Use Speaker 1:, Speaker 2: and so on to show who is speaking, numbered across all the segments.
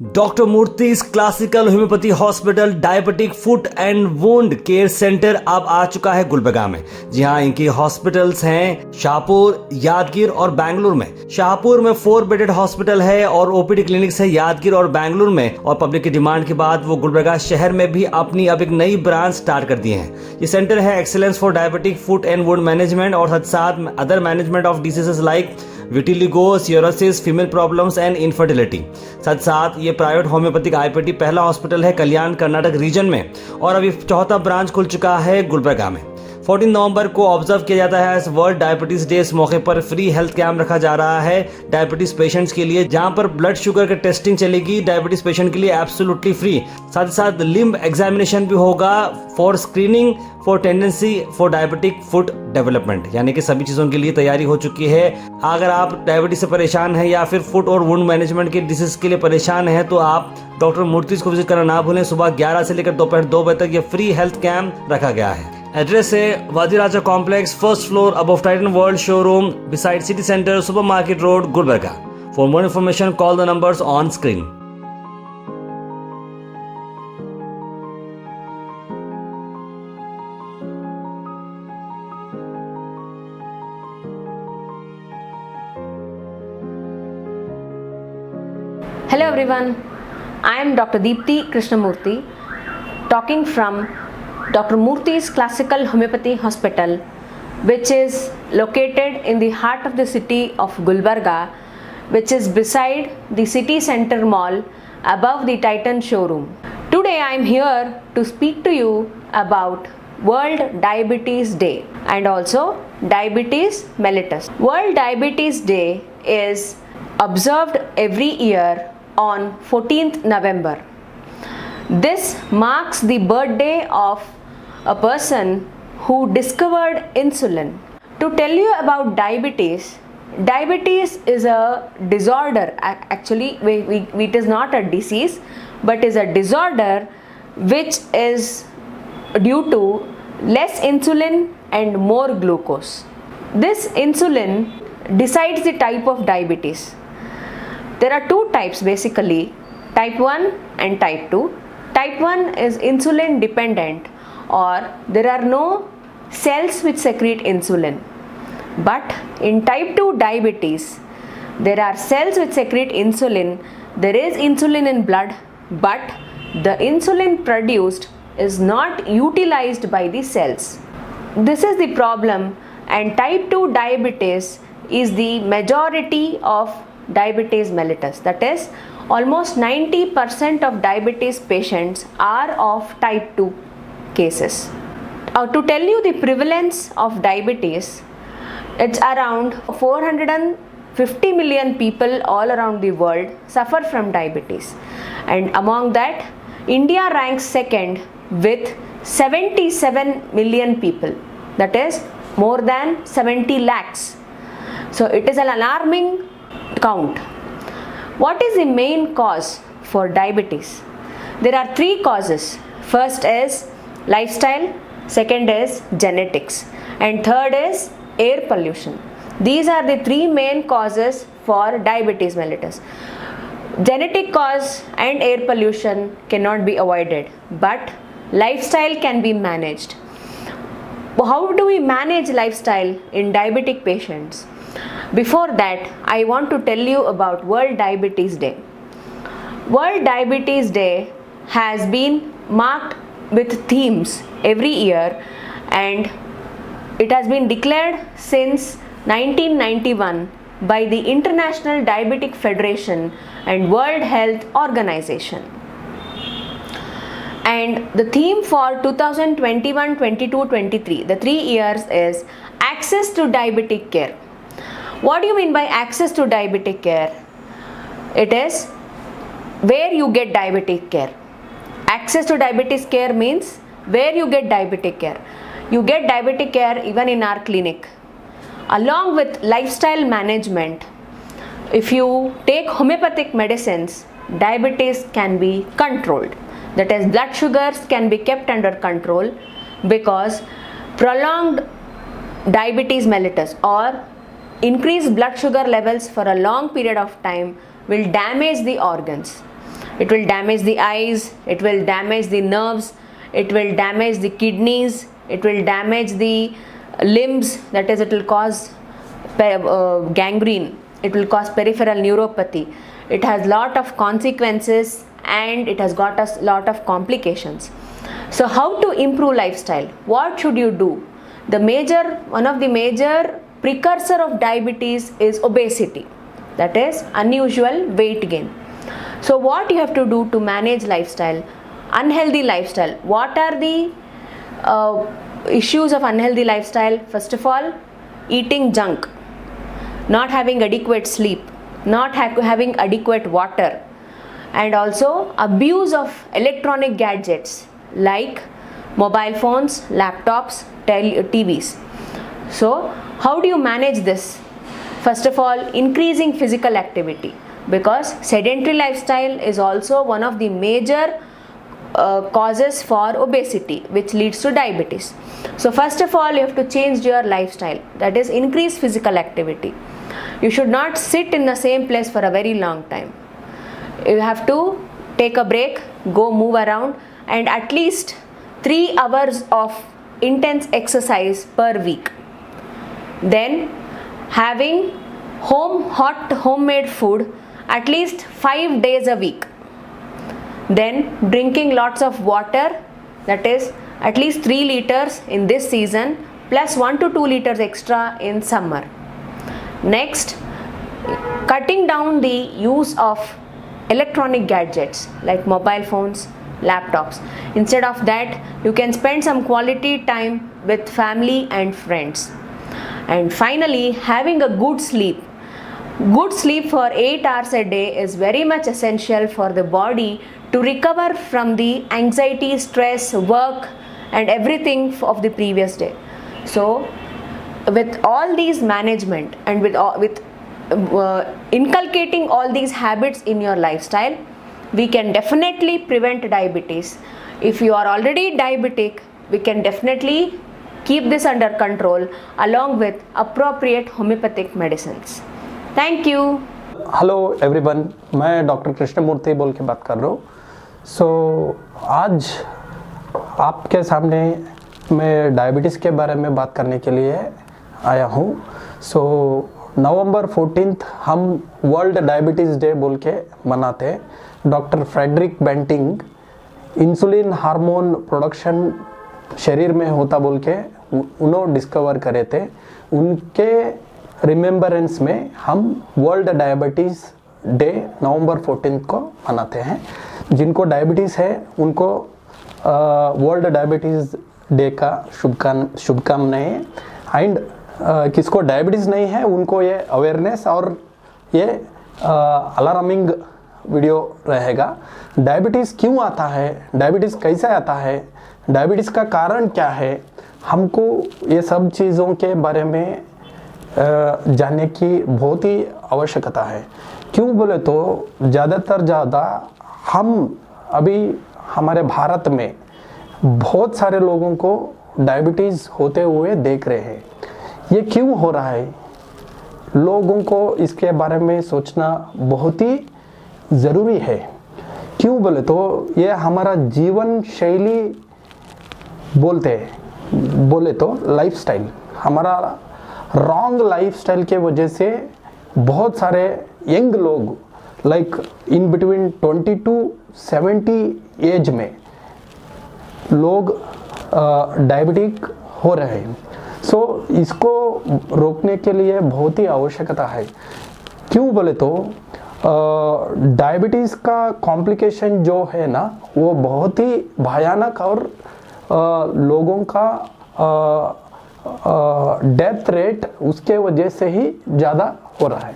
Speaker 1: Doctor Murthy's classical homeopathy hospital diabetic foot and wound care centre अब आ चुका है गुलबर्गा में। जी हाँ, इनकी हॉस्पिटल्स हैं शाहपुर, यादगीर और बेंगलुरु में। शाहपुर में 4 बेडेड हॉस्पिटल है और ओपीडी क्लिनिक्स है यादगीर और बेंगलुरु में। और पब्लिक की डिमांड के बाद वो गुलबर्गा शहर में भी अपनी अब एक नई ब्रांच स्टार्ट कर दिए हैं। ये सेंटर है excellence for diabetic foot and wound management और साथ other management of diseases like vitiligo, cirrhosis, female problems and infertility. साथ साथ ये प्राइवेट होम्योपैथिक आईपीटी पहला हॉस्पिटल है कल्याण कर्नाटक रीजन में और अभी 4था ब्रांच खुल चुका है गुलबर्गा में। 14 नवंबर को ऑब्जर्व किया जाता है एज वर्ल्ड डायबिटीज डे। इस मौके पर फ्री हेल्थ कैंप रखा जा रहा है डायबिटीज पेशेंट्स के लिए, जहां पर ब्लड शुगर की टेस्टिंग चलेगी डायबिटीज पेशेंट के लिए एब्सोल्युटली फ्री। साथ ही साथ लिम्ब एग्जामिनेशन भी होगा for screening for tendency for diabetic foot development, यानी कि सभी चीजों के लिए तैयारी हो चुकी है। अगर आप डायबिटीज से परेशान है या फिर फुट और वुंड मैनेजमेंट के डिसीज के लिए परेशान है तो आप डॉक्टर मूर्तिज को विजिट करना ना भूलें। सुबह 11 से लेकर दोपहर 2 बजे तक ये फ्री हेल्थ कैंप रखा गया है। एड्रेस है Vadiraja complex, first floor, above Titan world showroom, beside city centre, super market road, Gulbarga. For more information call the numbers on screen.
Speaker 2: Hello everyone, I am Dr. Deepthi Krishnamurthy talking from Dr. Murthy's Classical Homeopathy Hospital, which is located in the heart of the city of Gulbarga, which is beside the city center mall above the Titan showroom. Today I am here to speak to you about World Diabetes Day and also Diabetes mellitus. World Diabetes Day is observed every year on 14th November. This marks the birthday of a person who discovered insulin. To tell you about diabetes, diabetes is a disorder. Actually, it is not a disease, but is a disorder which is due to less insulin and more glucose. This insulin decides the type of diabetes. There are 2 types basically, type 1 and type 2. Type 1 is insulin dependent, or there are no cells which secrete insulin. But in type 2 diabetes, there are cells which secrete insulin. There is insulin in blood, but the insulin produced is not utilized by the cells. This is the problem, and type 2 diabetes is the majority of diabetes mellitus. That is, almost 90% of diabetes patients are of type 2 cases. To tell you the prevalence of diabetes, it's around 450 million people all around the world suffer from diabetes, and among that India ranks second with 77 million people, that is more than 70 lakhs. So it is an alarming count. What is the main cause for diabetes? There are 3 causes. First is lifestyle, second is genetics, and third is air pollution. These are the 3 main causes for diabetes mellitus. Genetic cause and air pollution cannot be avoided, but lifestyle can be managed. How do we manage lifestyle in diabetic patients? Before that, I want to tell you about World Diabetes Day. World Diabetes Day has been marked with themes every year, and it has been declared since 1991 by the International Diabetic Federation and World Health Organization. And the theme for 2021, 22, 23, the 3 years is access to diabetic care. What do you mean by access to diabetic care? It is where you get diabetic care. Access to diabetes care means where you get diabetic care. You get diabetic care even in our clinic. Along with lifestyle management, if you take homeopathic medicines, diabetes can be controlled. That is, blood sugars can be kept under control, because prolonged diabetes mellitus or increased blood sugar levels for a long period of time will damage the organs. It will damage the eyes, it will damage the nerves, it will damage the kidneys, it will damage the limbs, that is, it will cause gangrene, it will cause peripheral neuropathy. It has lot of consequences and it has got a lot of complications. So how to improve lifestyle? What should you do? One of the major precursor of diabetes is obesity, that is unusual weight gain. So what you have to do to manage lifestyle, unhealthy lifestyle? What are the issues of unhealthy lifestyle? First of all, eating junk, not having adequate sleep, not having adequate water, and also abuse of electronic gadgets like mobile phones, laptops, TVs. So how do you manage this? First of all, increasing physical activity, because sedentary lifestyle is also one of the major causes for obesity, which leads to diabetes. So first of all, you have to change your lifestyle, that is increase physical activity. You should not sit in the same place for a very long time. You have to take a break, go move around, and at least 3 hours of intense exercise per week. Then having hot homemade food at least 5 days a week. Then drinking lots of water, that is at least 3 liters in this season plus 1 to 2 liters extra in summer. Next, cutting down the use of electronic gadgets like mobile phones, laptops. Instead of that, you can spend some quality time with family and friends. And finally, having a good sleep. Good sleep for 8 hours a day is very much essential for the body to recover from the anxiety, stress, work and everything of the previous day. So with all these management and with inculcating all these habits in your lifestyle, we can definitely prevent diabetes. If you are already diabetic, we can definitely keep this under control along with appropriate homeopathic medicines. Thank you.
Speaker 3: Hello everyone, मैं doctor Krishnamurthy बोल के बात कर रहा हूँ। आज आपके सामने मैं डायबिटीज़ के बारे में बात करने के लिए आया हूँ। नवंबर 14 हम वर्ल्ड डायबिटीज़ डे बोल के मनाते हैं। Doctor Frederick Banting insulin hormone production शरीर में होता बोल के उन्होंने डिस्कवर करे थे। उनके रिमेम्बरेंस में हम वर्ल्ड डायबिटीज़ डे नवंबर 14 को मनाते हैं। जिनको डायबिटीज़ है उनको वर्ल्ड डायबिटीज़ डे का शुभकामनाएं। एंड किसको डायबिटीज़ नहीं है उनको ये अवेयरनेस और ये अलार्मिंग वीडियो रहेगा। डायबिटीज़ क्यों आता है, डायबिटीज़ कैसे आता है, डायबिटीज़ का कारण क्या है, हमको ये सब चीज़ों के बारे में जानने की बहुत ही आवश्यकता है। क्यों बोले तो ज़्यादा हम अभी हमारे भारत में बहुत सारे लोगों को डायबिटीज़ होते हुए देख रहे हैं। ये क्यों हो रहा है, लोगों को इसके बारे में सोचना बहुत ही ज़रूरी है। क्यों बोले तो ये हमारा जीवन शैली बोले तो लाइफस्टाइल, हमारा रॉन्ग लाइफस्टाइल के वजह से बहुत सारे यंग लोग like in between 20 to 70 age में लोग डायबिटिक हो रहे हैं। इसको रोकने के लिए बहुत ही आवश्यकता है। क्यों बोले तो डायबिटीज़ का कॉम्प्लिकेशन जो है ना वो बहुत ही भयानक और लोगों का डेथ रेट उसके वजह से ही ज़्यादा हो रहा है।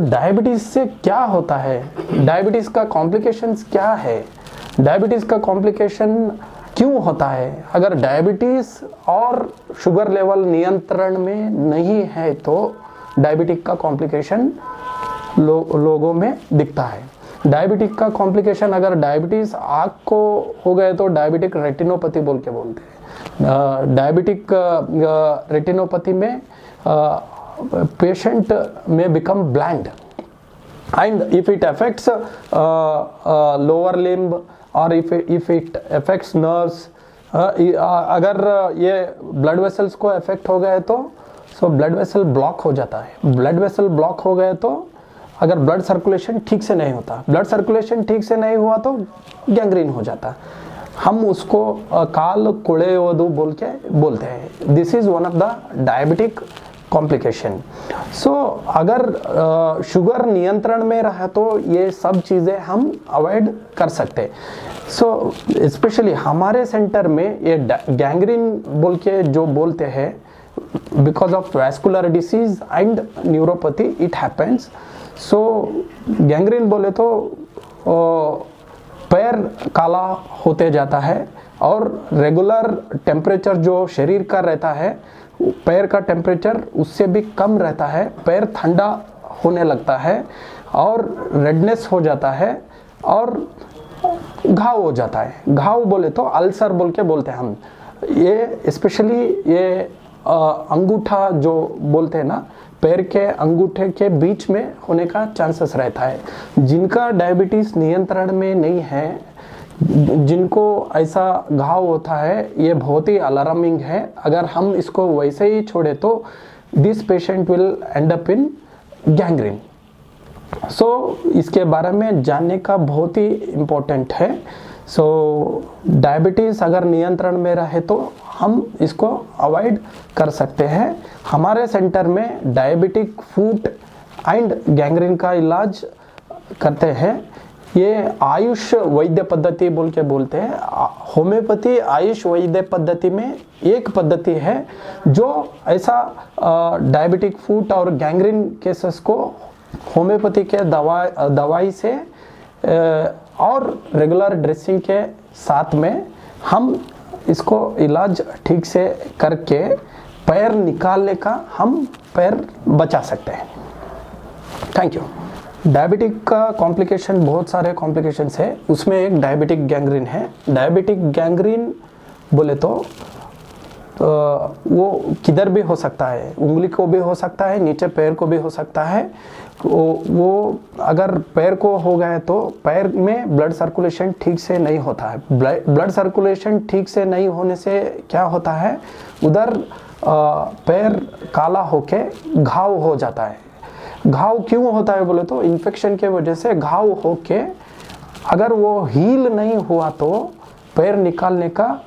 Speaker 3: डायबिटीज़ से क्या होता है, डायबिटीज़ का कॉम्प्लिकेशंस क्या है, डायबिटीज़ का कॉम्प्लिकेशन क्यों होता है। अगर डायबिटीज़ और शुगर लेवल नियंत्रण में नहीं है तो डायबिटिक का कॉम्प्लिकेशन लोगों में दिखता है। डायबिटिक का कॉम्प्लिकेशन अगर डायबिटीज़ आँख को हो गए तो डायबिटिक रेटिनोपैथी बोल के बोलते हैं। डायबिटिक रेटिनोपैथी में पेशेंट में become blind. and if it affects lower limb or if it affects nerves, अगर ये ब्लड वेसल्स को अफेक्ट हो गए तो ब्लड वेसल ब्लॉक हो जाता है। ब्लड वेसल ब्लॉक हो गए तो अगर ब्लड सर्कुलेशन ठीक से नहीं होता, ब्लड सर्कुलेशन ठीक से नहीं हुआ तो गैंग्रीन हो जाता। हम उसको काल कुड़े वधु बोल के बोलते हैं। This is one of the diabetic complication. So अगर शुगर नियंत्रण में रहा तो ये सब चीज़ें हम अवॉइड कर सकते। सो स्पेशली हमारे सेंटर में ये गैंग्रीन बोल के जो बोलते हैं, because of vascular disease and neuropathy it happens. So gangrene बोले तो पैर काला होते जाता है और रेगुलर टेम्परेचर जो शरीर का रहता है, पैर का टेम्परेचर उससे भी कम रहता है, पैर ठंडा होने लगता है और रेडनेस हो जाता है और घाव हो जाता है। घाव बोले तो अल्सर बोल के बोलते हैं हम। ये स्पेशली ये अंगूठा जो बोलते हैं ना, पैर के अंगूठे के बीच में होने का चांसेस रहता है। जिनका डायबिटीज़ नियंत्रण में नहीं है, जिनको ऐसा घाव होता है, ये बहुत ही अलार्मिंग है। अगर हम इसको वैसे ही छोड़े तो this patient will end up in gangrene. So इसके बारे में जानने का बहुत ही इम्पोर्टेंट है। सो डायबिटीज़ अगर नियंत्रण में रहे तो हम इसको अवॉइड कर सकते हैं। हमारे सेंटर में डायबिटिक फुट एंड गैंग्रीन का इलाज करते हैं। ये आयुष वैद्य पद्धति बोल के बोलते हैं। होम्योपैथी आयुष वैद्य पद्धति में एक पद्धति है जो ऐसा डायबिटिक फुट और गैंग्रीन केसेस को होम्योपैथी के दवाई से और रेगुलर ड्रेसिंग के साथ में हम इसको इलाज ठीक से करके पैर निकालने का हम पैर बचा सकते हैं। Thank you. डायबिटिक का कॉम्प्लिकेशन बहुत सारे कॉम्प्लिकेशंस है, उसमें एक डायबिटिक गैंग्रीन है। डायबिटिक गैंग्रीन बोले तो वो किधर भी हो सकता है, उंगली को भी हो सकता है, नीचे पैर को भी हो सकता है। वो अगर पैर को हो गए तो पैर में ब्लड सर्कुलेशन ठीक से नहीं होता है। ब्लड सर्कुलेशन ठीक से नहीं होने से क्या होता है, उधर पैर काला होके घाव हो जाता है। घाव क्यों होता है बोले तो इन्फेक्शन के वजह से घाव होके अगर वो हील नहीं हुआ तो पैर निकालने का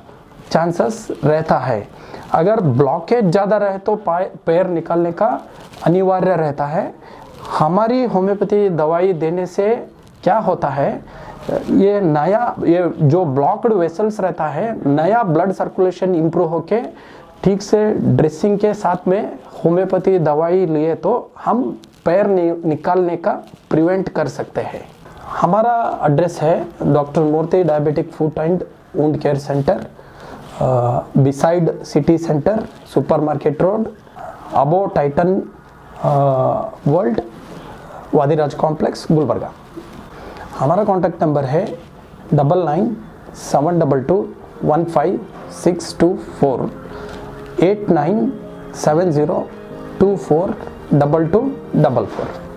Speaker 3: चांसेस रहता है। अगर ब्लॉकेज ज़्यादा रहे तो पैर निकालने का अनिवार्य रहता है। हमारी होम्योपैथी दवाई देने से क्या होता है, ये जो ब्लॉक्ड वेसल्स रहता है, नया ब्लड सर्कुलेशन इम्प्रूव होके ठीक से ड्रेसिंग के साथ में होम्योपैथी दवाई लिए तो हम पैर निकालने का प्रिवेंट कर सकते हैं। हमारा एड्रेस है doctor Murthy diabetic foot and wound care centre, beside city centre, supermarket road, above Titan world, Vadiraj complex, Gulbarga. हमारा कॉन्टैक्ट नंबर है 9972215624 8970242244।